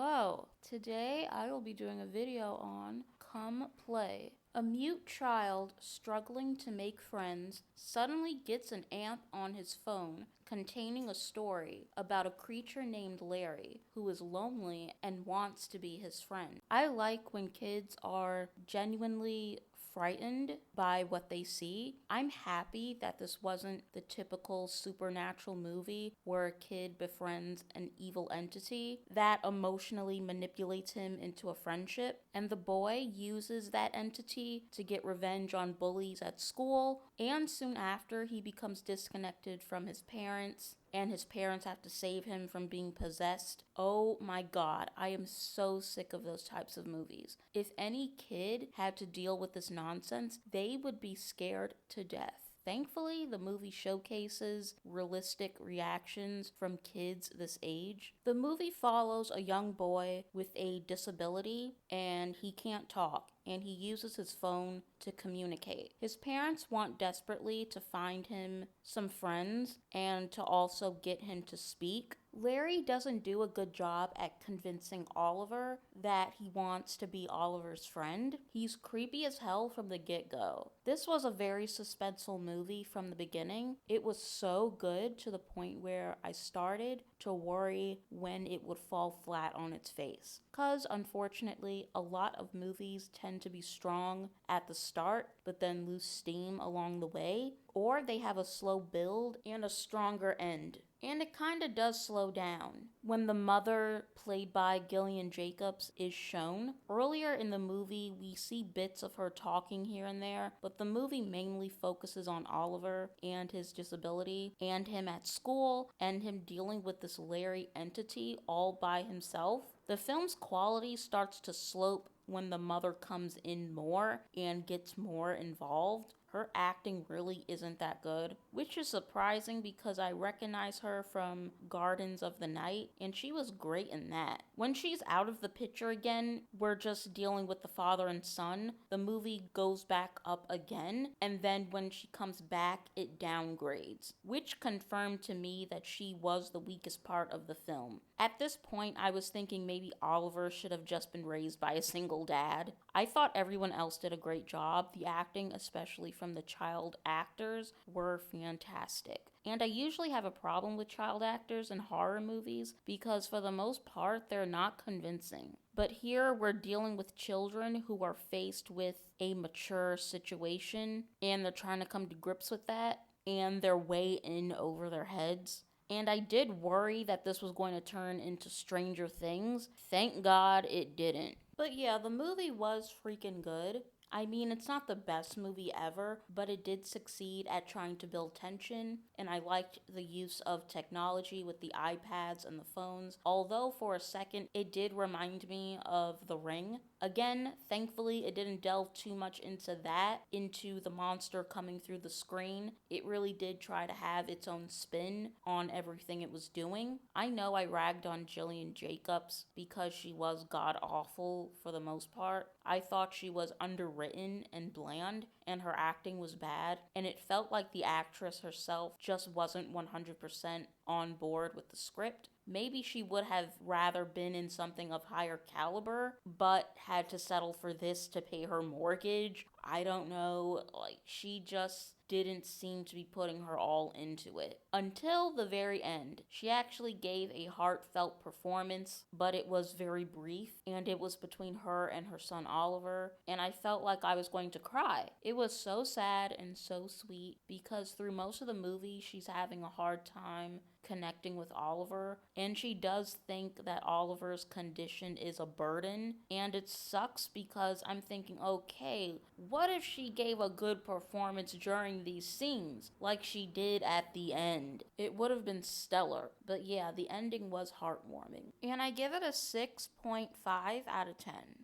Hello! Today I will be doing a video on Come Play. A mute child struggling to make friends suddenly gets an app on his phone containing a story about a creature named Larry who is lonely and wants to be his friend. I like when kids are genuinely frightened by what they see. I'm happy that this wasn't the typical supernatural movie where a kid befriends an evil entity that emotionally manipulates him into a friendship, and the boy uses that entity to get revenge on bullies at school, and soon after he becomes disconnected from his parents and his parents have to save him from being possessed. Oh my god, I am so sick of those types of movies. If any kid had to deal with this nonsense, they would be scared to death. Thankfully, the movie showcases realistic reactions from kids this age. The movie follows a young boy with a disability and he can't talk, and he uses his phone to communicate. His parents want desperately to find him some friends and to also get him to speak. Larry doesn't do a good job at convincing Oliver that he wants to be Oliver's friend. He's creepy as hell from the get-go. This was a very suspenseful movie from the beginning. It was so good to the point where I started to worry when it would fall flat on its face. Because unfortunately, a lot of movies tend to be strong at the start, but then lose steam along the way, or they have a slow build and a stronger end. And it kinda does slow down when the mother, played by Gillian Jacobs, is shown. Earlier in the movie, we see bits of her talking here and there, but the movie mainly focuses on Oliver and his disability, and him at school, and him dealing with this Larry entity all by himself. The film's quality starts to slope when the mother comes in more and gets more involved. Her acting really isn't that good, which is surprising because I recognize her from Gardens of the Night, and she was great in that. When she's out of the picture again, we're just dealing with the father and son. The movie goes back up again, and then when she comes back, it downgrades, which confirmed to me that she was the weakest part of the film. At this point, I was thinking maybe Oliver should have just been raised by a single dad. I thought everyone else did a great job. The acting, especially from the child actors, were fantastic. And I usually have a problem with child actors in horror movies because for the most part, they're not convincing. But here we're dealing with children who are faced with a mature situation and they're trying to come to grips with that, and they're way in over their heads. And I did worry that this was going to turn into Stranger Things. Thank God it didn't. But yeah, the movie was freaking good. I mean, it's not the best movie ever, but it did succeed at trying to build tension, and I liked the use of technology with the iPads and the phones, although for a second it did remind me of The Ring. Again, thankfully it didn't delve too much into that, into the monster coming through the screen. It really did try to have its own spin on everything it was doing. I know I ragged on Gillian Jacobs because she was god awful for the most part. I thought she was underwritten and bland, and her acting was bad, and it felt like the actress herself just wasn't 100% on board with the script. Maybe she would have rather been in something of higher caliber, but had to settle for this to pay her mortgage. I don't know, like, she just didn't seem to be putting her all into it. Until the very end. She actually gave a heartfelt performance, but it was very brief, and it was between her and her son Oliver, and I felt like I was going to cry. It was so sad and so sweet because through most of the movie, she's having a hard time connecting with Oliver, and she does think that Oliver's condition is a burden, and it sucks because I'm thinking, okay, what if she gave a good performance during these scenes like she did at the end? It would have been stellar. But yeah, the ending was heartwarming, and I give it a 6.5 out of 10.